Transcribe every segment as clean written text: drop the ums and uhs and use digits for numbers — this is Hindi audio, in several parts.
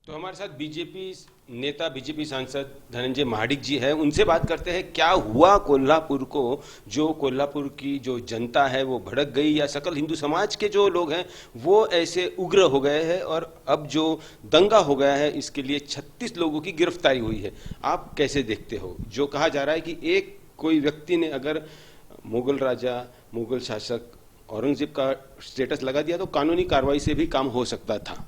तो हमारे साथ बीजेपी नेता, बीजेपी सांसद धनंजय महाडिक जी हैं। उनसे बात करते हैं क्या हुआ कोल्हापुर को, जो कोल्हापुर की जो जनता है वो भड़क गई, या सकल हिंदू समाज के जो लोग हैं वो ऐसे उग्र हो गए हैं और अब जो दंगा हो गया है इसके लिए 36 लोगों की गिरफ्तारी हुई है। आप कैसे देखते हो? जो कहा जा रहा है कि एक कोई व्यक्ति ने अगर मुगल राजा, मुगल शासक औरंगजेब का स्टेटस लगा दिया तो कानूनी कार्रवाई से भी काम हो सकता था।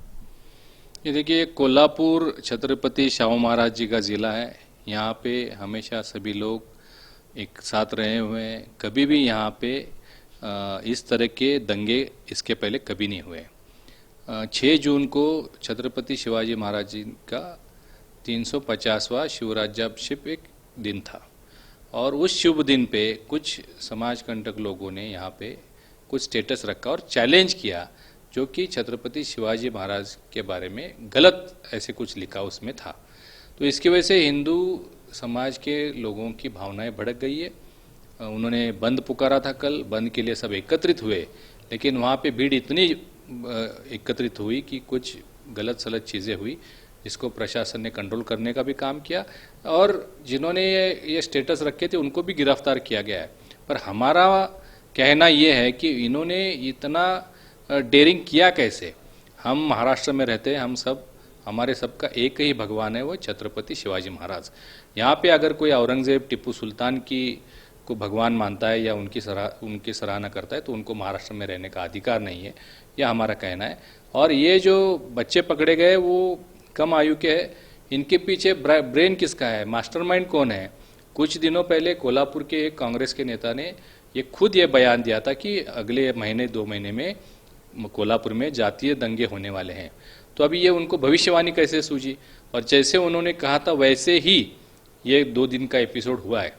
ये देखिए, कोल्हापुर छत्रपति शाहू महाराज जी का ज़िला है। यहाँ पे हमेशा सभी लोग एक साथ रहे हुए हैं। कभी भी यहाँ पे इस तरह के दंगे इसके पहले कभी नहीं हुए। 6 जून को छत्रपति शिवाजी महाराज जी का 350वां शिवराज्याभिषेक एक दिन था और उस शुभ दिन पे कुछ समाज कंटक लोगों ने यहाँ पे कुछ स्टेटस रखा और चैलेंज किया, जो कि छत्रपति शिवाजी महाराज के बारे में गलत ऐसे कुछ लिखा उसमें था। तो इसकी वजह से हिंदू समाज के लोगों की भावनाएं भड़क गई है। उन्होंने बंद पुकारा था कल, बंद के लिए सब एकत्रित हुए, लेकिन वहाँ पे भीड़ इतनी एकत्रित हुई कि कुछ गलत सलत चीज़ें हुई, जिसको प्रशासन ने कंट्रोल करने का भी काम किया और जिन्होंने ये स्टेटस रखे थे उनको भी गिरफ्तार किया गया है। पर हमारा कहना ये है कि इन्होंने इतना डेयरिंग किया कैसे? हम महाराष्ट्र में रहते हैं, हम सब, हमारे सबका एक ही भगवान है, वो छत्रपति शिवाजी महाराज। यहाँ पे अगर कोई औरंगजेब, टिप्पू सुल्तान की को भगवान मानता है या उनकी सराहना करता है तो उनको महाराष्ट्र में रहने का अधिकार नहीं है, यह हमारा कहना है। और ये जो बच्चे पकड़े गए वो कम आयु के हैं, इनके पीछे ब्रेन किसका है, मास्टरमाइंड कौन है? कुछ दिनों पहले कोल्हापुर के एक कांग्रेस के नेता ने खुद ये बयान दिया था कि अगले महीने 2 महीने में कोल्हापुर में जातीय दंगे होने वाले हैं। तो अभी ये उनको भविष्यवाणी कैसे सूझी? और जैसे उन्होंने कहा था वैसे ही ये 2 दिन का एपिसोड हुआ है।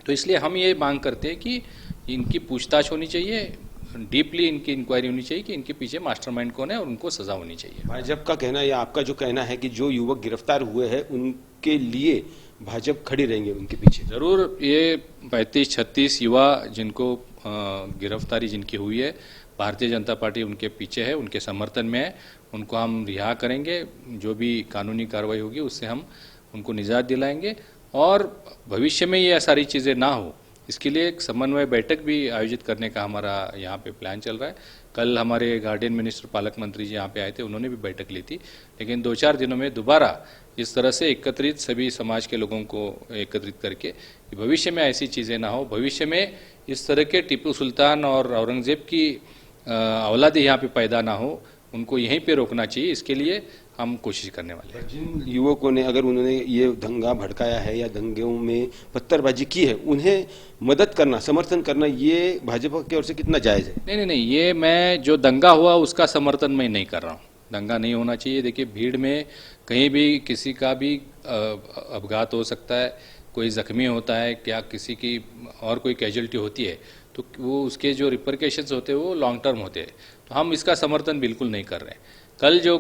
तो इसलिए हम ये मांग करते हैं कि इनकी पूछताछ होनी चाहिए, डीपली इनकी इंक्वायरी होनी चाहिए कि इनके पीछे मास्टरमाइंड कौन है और उनको सजा होनी चाहिए। भाजपा का कहना या आपका जो कहना है कि जो युवक गिरफ्तार हुए हैं उनके लिए भाजपा खड़ी रहेंगे उनके पीछे? जरूर। ये 35-36 युवा जिनको गिरफ्तारी जिनकी हुई है, भारतीय जनता पार्टी उनके पीछे है, उनके समर्थन में है। उनको हम रिहा करेंगे, जो भी कानूनी कार्रवाई होगी उससे हम उनको निजात दिलाएंगे और भविष्य में ये सारी चीज़ें ना हो, इसके लिए एक समन्वय बैठक भी आयोजित करने का हमारा यहाँ पे प्लान चल रहा है। कल हमारे गार्डियन मिनिस्टर, पालक मंत्री जी यहाँ पे आए थे, उन्होंने भी बैठक ली थी। लेकिन 2-4 दिनों में दोबारा इस तरह से एकत्रित सभी समाज के लोगों को एकत्रित करके भविष्य में ऐसी चीज़ें ना हो, भविष्य में इस तरह के टिप्पू सुल्तान और औरंगजेब की औलाद यहाँ पे पैदा ना हो, उनको यहीं पे रोकना चाहिए। इसके लिए हम कोशिश करने वाले हैं। जिन युवकों ने, अगर उन्होंने ये दंगा भड़काया है या दंगों में पत्थरबाजी की है, उन्हें मदद करना, समर्थन करना, ये भाजपा की ओर से कितना जायज़ है? नहीं, ये मैं जो दंगा हुआ उसका समर्थन मैं नहीं कर रहा हूँ। दंगा नहीं होना चाहिए। देखिए, भीड़ में कहीं भी किसी का भी अपघात हो सकता है, कोई जख्मी होता है, क्या किसी की और कोई कैजुअलिटी होती है, तो वो उसके जो रिपरकेशंस होते हैं वो लॉन्ग टर्म होते हैं। तो हम इसका समर्थन बिल्कुल नहीं कर रहे हैं। कल जो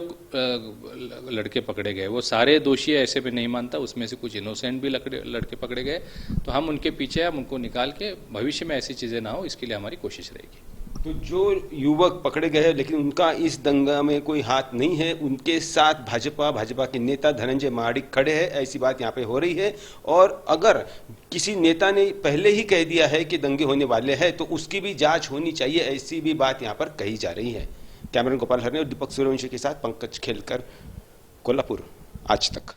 लड़के पकड़े गए वो सारे दोषी है ऐसे मैं नहीं मानता, उसमें से कुछ इनोसेंट भी लड़के पकड़े गए। तो हम उनके पीछे, हम उनको निकाल के भविष्य में ऐसी चीज़ें ना हो, इसके लिए हमारी कोशिश रहेगी। तो जो युवक पकड़े गए हैं लेकिन उनका इस दंगा में कोई हाथ नहीं है, उनके साथ भाजपा के नेता धनंजय महाडिक खड़े हैं, ऐसी बात यहाँ पे हो रही है। और अगर किसी नेता ने पहले ही कह दिया है कि दंगे होने वाले हैं तो उसकी भी जांच होनी चाहिए, ऐसी भी बात यहाँ पर कही जा रही है। कैमरामैन गोपाल हरने और दीपक सूर्यवंशी के साथ पंकज खेलकर, कोल्हापुर, आज तक।